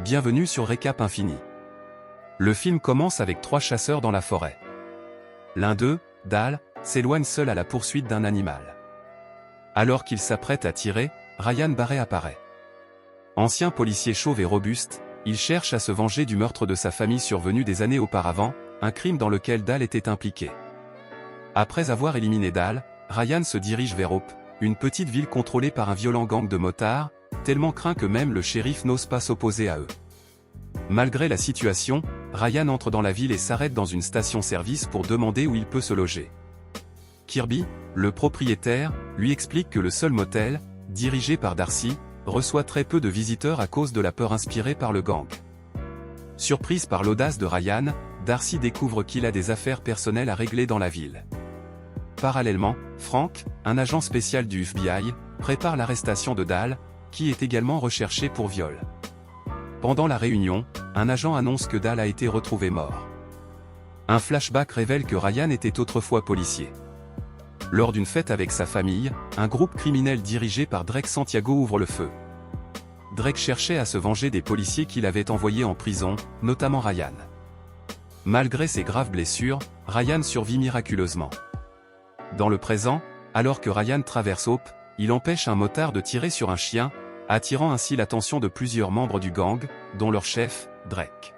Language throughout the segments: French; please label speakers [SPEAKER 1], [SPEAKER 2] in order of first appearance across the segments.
[SPEAKER 1] Bienvenue sur Récap Infini. Le film commence avec 3 chasseurs dans la forêt. L'un d'eux, Dal, s'éloigne seul à la poursuite d'un animal. Alors qu'il s'apprête à tirer, Ryan Barret apparaît. Ancien policier chauve et robuste, il cherche à se venger du meurtre de sa famille survenu des années auparavant, un crime dans lequel Dal était impliqué. Après avoir éliminé Dal, Ryan se dirige vers Hope, une petite ville contrôlée par un violent gang de motards, tellement craint que même le shérif n'ose pas s'opposer à eux. Malgré la situation, Ryan entre dans la ville et s'arrête dans une station-service pour demander où il peut se loger. Kirby, le propriétaire, lui explique que le seul motel, dirigé par Darcy, reçoit très peu de visiteurs à cause de la peur inspirée par le gang. Surprise par l'audace de Ryan, Darcy découvre qu'il a des affaires personnelles à régler dans la ville. Parallèlement, Frank, un agent spécial du FBI, prépare l'arrestation de Dal, qui est également recherché pour viol. Pendant la réunion, un agent annonce que Dal a été retrouvé mort. Un flashback révèle que Ryan était autrefois policier. Lors d'une fête avec sa famille, un groupe criminel dirigé par Drake Santiago ouvre le feu. Drake cherchait à se venger des policiers qu'il avait envoyés en prison, notamment Ryan. Malgré ses graves blessures, Ryan survit miraculeusement. Dans le présent, alors que Ryan traverse Hope, il empêche un motard de tirer sur un chien, attirant ainsi l'attention de plusieurs membres du gang, dont leur chef, Drake.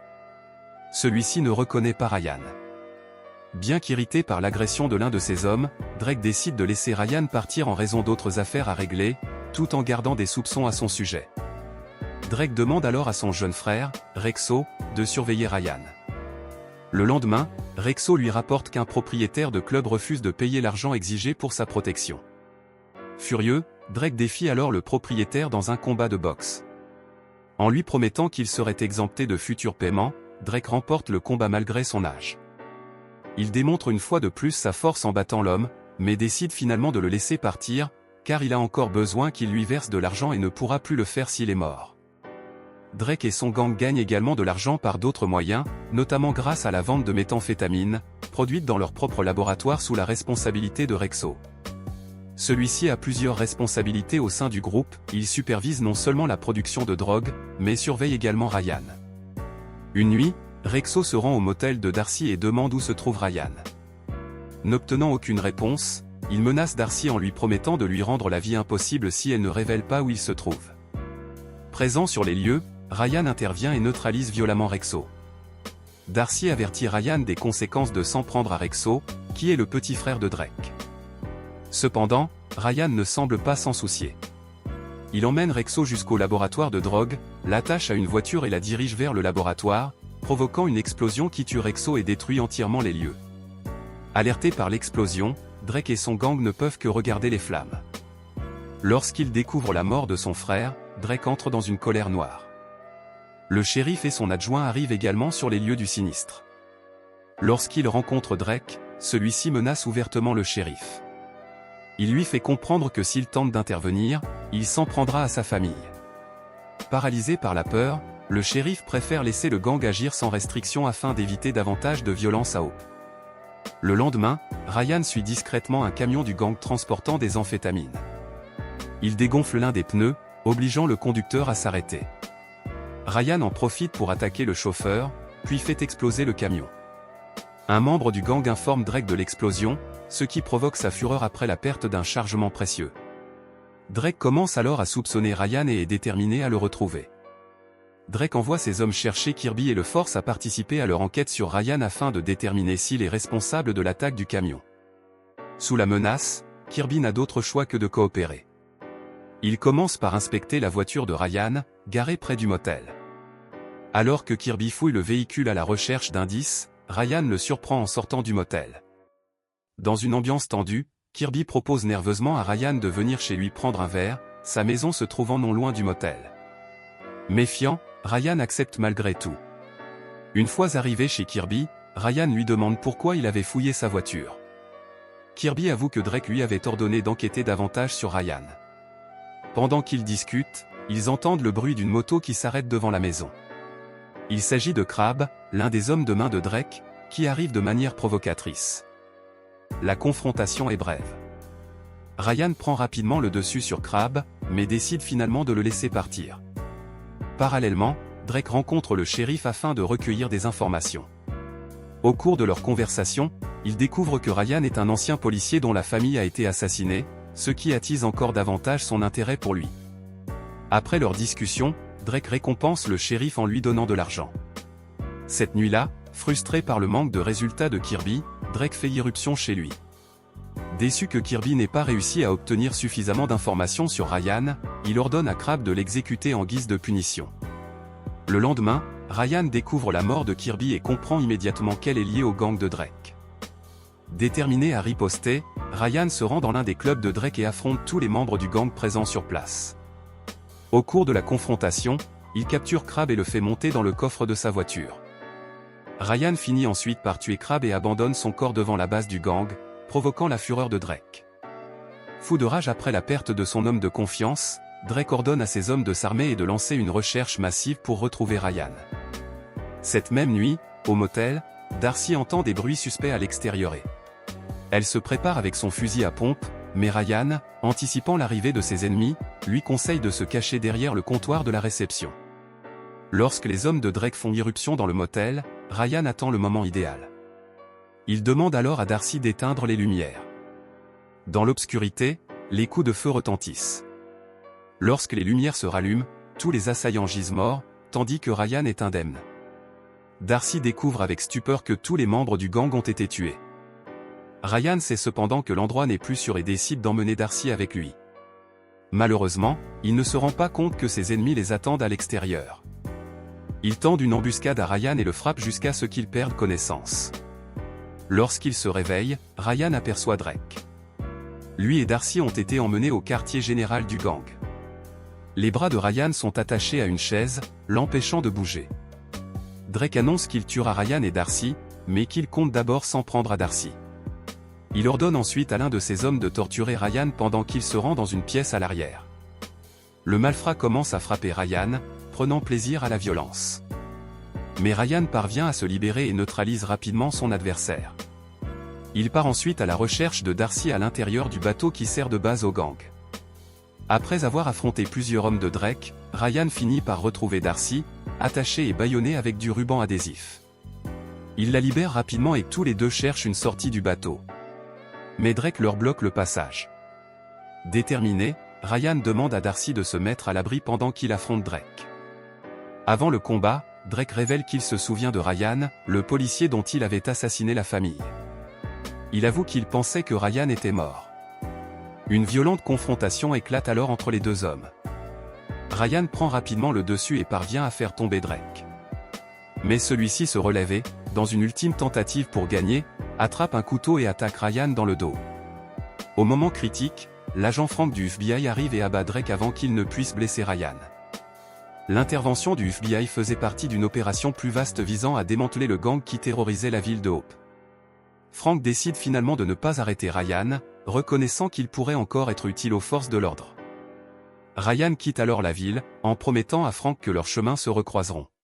[SPEAKER 1] Celui-ci ne reconnaît pas Ryan. Bien qu'irrité par l'agression de l'un de ses hommes, Drake décide de laisser Ryan partir en raison d'autres affaires à régler, tout en gardant des soupçons à son sujet. Drake demande alors à son jeune frère, Rexo, de surveiller Ryan. Le lendemain, Rexo lui rapporte qu'un propriétaire de club refuse de payer l'argent exigé pour sa protection. Furieux, Drake défie alors le propriétaire dans un combat de boxe. En lui promettant qu'il serait exempté de futurs paiements, Drake remporte le combat malgré son âge. Il démontre une fois de plus sa force en battant l'homme, mais décide finalement de le laisser partir, car il a encore besoin qu'il lui verse de l'argent et ne pourra plus le faire s'il est mort. Drake et son gang gagnent également de l'argent par d'autres moyens, notamment grâce à la vente de méthamphétamine, produite dans leur propre laboratoire sous la responsabilité de Rexo. Celui-ci a plusieurs responsabilités au sein du groupe, il supervise non seulement la production de drogue, mais surveille également Ryan. Une nuit, Rexo se rend au motel de Darcy et demande où se trouve Ryan. N'obtenant aucune réponse, il menace Darcy en lui promettant de lui rendre la vie impossible si elle ne révèle pas où il se trouve. Présent sur les lieux, Ryan intervient et neutralise violemment Rexo. Darcy avertit Ryan des conséquences de s'en prendre à Rexo, qui est le petit frère de Drake. Cependant, Ryan ne semble pas s'en soucier. Il emmène Rexo jusqu'au laboratoire de drogue, l'attache à une voiture et la dirige vers le laboratoire, provoquant une explosion qui tue Rexo et détruit entièrement les lieux. Alerté par l'explosion, Drake et son gang ne peuvent que regarder les flammes. Lorsqu'il découvre la mort de son frère, Drake entre dans une colère noire. Le shérif et son adjoint arrivent également sur les lieux du sinistre. Lorsqu'il rencontre Drake, celui-ci menace ouvertement le shérif. Il lui fait comprendre que s'il tente d'intervenir, il s'en prendra à sa famille. Paralysé par la peur, le shérif préfère laisser le gang agir sans restriction afin d'éviter davantage de violence à Hope. Le lendemain, Ryan suit discrètement un camion du gang transportant des amphétamines. Il dégonfle l'un des pneus, obligeant le conducteur à s'arrêter. Ryan en profite pour attaquer le chauffeur, puis fait exploser le camion. Un membre du gang informe Drake de l'explosion, ce qui provoque sa fureur après la perte d'un chargement précieux. Drake commence alors à soupçonner Ryan et est déterminé à le retrouver. Drake envoie ses hommes chercher Kirby et le force à participer à leur enquête sur Ryan afin de déterminer s'il est responsable de l'attaque du camion. Sous la menace, Kirby n'a d'autre choix que de coopérer. Il commence par inspecter la voiture de Ryan, garée près du motel. Alors que Kirby fouille le véhicule à la recherche d'indices, Ryan le surprend en sortant du motel. Dans une ambiance tendue, Kirby propose nerveusement à Ryan de venir chez lui prendre un verre, sa maison se trouvant non loin du motel. Méfiant, Ryan accepte malgré tout. Une fois arrivé chez Kirby, Ryan lui demande pourquoi il avait fouillé sa voiture. Kirby avoue que Drake lui avait ordonné d'enquêter davantage sur Ryan. Pendant qu'ils discutent, ils entendent le bruit d'une moto qui s'arrête devant la maison. Il s'agit de Crab, l'un des hommes de main de Drake, qui arrive de manière provocatrice. La confrontation est brève. Ryan prend rapidement le dessus sur Crab, mais décide finalement de le laisser partir. Parallèlement, Drake rencontre le shérif afin de recueillir des informations. Au cours de leur conversation, il découvre que Ryan est un ancien policier dont la famille a été assassinée, ce qui attise encore davantage son intérêt pour lui. Après leur discussion, Drake récompense le shérif en lui donnant de l'argent. Cette nuit-là, frustré par le manque de résultats de Kirby, Drake fait irruption chez lui. Déçu que Kirby n'ait pas réussi à obtenir suffisamment d'informations sur Ryan, il ordonne à Crabbe de l'exécuter en guise de punition. Le lendemain, Ryan découvre la mort de Kirby et comprend immédiatement qu'elle est liée au gang de Drake. Déterminé à riposter, Ryan se rend dans l'un des clubs de Drake et affronte tous les membres du gang présents sur place. Au cours de la confrontation, il capture Crabbe et le fait monter dans le coffre de sa voiture. Ryan finit ensuite par tuer Crabbe et abandonne son corps devant la base du gang, provoquant la fureur de Drake. Fou de rage après la perte de son homme de confiance, Drake ordonne à ses hommes de s'armer et de lancer une recherche massive pour retrouver Ryan. Cette même nuit, au motel, Darcy entend des bruits suspects à l'extérieur et elle se prépare avec son fusil à pompe, mais Ryan, anticipant l'arrivée de ses ennemis, lui conseille de se cacher derrière le comptoir de la réception. Lorsque les hommes de Drake font irruption dans le motel, Ryan attend le moment idéal. Il demande alors à Darcy d'éteindre les lumières. Dans l'obscurité, les coups de feu retentissent. Lorsque les lumières se rallument, tous les assaillants gisent morts, tandis que Ryan est indemne. Darcy découvre avec stupeur que tous les membres du gang ont été tués. Ryan sait cependant que l'endroit n'est plus sûr et décide d'emmener Darcy avec lui. Malheureusement, il ne se rend pas compte que ses ennemis les attendent à l'extérieur. Il tend une embuscade à Ryan et le frappe jusqu'à ce qu'il perde connaissance. Lorsqu'il se réveille, Ryan aperçoit Drake. Lui et Darcy ont été emmenés au quartier général du gang. Les bras de Ryan sont attachés à une chaise, l'empêchant de bouger. Drake annonce qu'il tuera Ryan et Darcy, mais qu'il compte d'abord s'en prendre à Darcy. Il ordonne ensuite à l'un de ses hommes de torturer Ryan pendant qu'il se rend dans une pièce à l'arrière. Le malfrat commence à frapper Ryan, prenant plaisir à la violence. Mais Ryan parvient à se libérer et neutralise rapidement son adversaire. Il part ensuite à la recherche de Darcy à l'intérieur du bateau qui sert de base au gang. Après avoir affronté plusieurs hommes de Drake, Ryan finit par retrouver Darcy, attachée et bâillonnée avec du ruban adhésif. Il la libère rapidement et tous les deux cherchent une sortie du bateau. Mais Drake leur bloque le passage. Déterminé, Ryan demande à Darcy de se mettre à l'abri pendant qu'il affronte Drake. Avant le combat, Drake révèle qu'il se souvient de Ryan, le policier dont il avait assassiné la famille. Il avoue qu'il pensait que Ryan était mort. Une violente confrontation éclate alors entre les deux hommes. Ryan prend rapidement le dessus et parvient à faire tomber Drake. Mais celui-ci se relève et, dans une ultime tentative pour gagner, attrape un couteau et attaque Ryan dans le dos. Au moment critique, l'agent Frank du FBI arrive et abat Drake avant qu'il ne puisse blesser Ryan. L'intervention du FBI faisait partie d'une opération plus vaste visant à démanteler le gang qui terrorisait la ville de Hope. Frank décide finalement de ne pas arrêter Ryan, reconnaissant qu'il pourrait encore être utile aux forces de l'ordre. Ryan quitte alors la ville, en promettant à Frank que leurs chemins se recroiseront.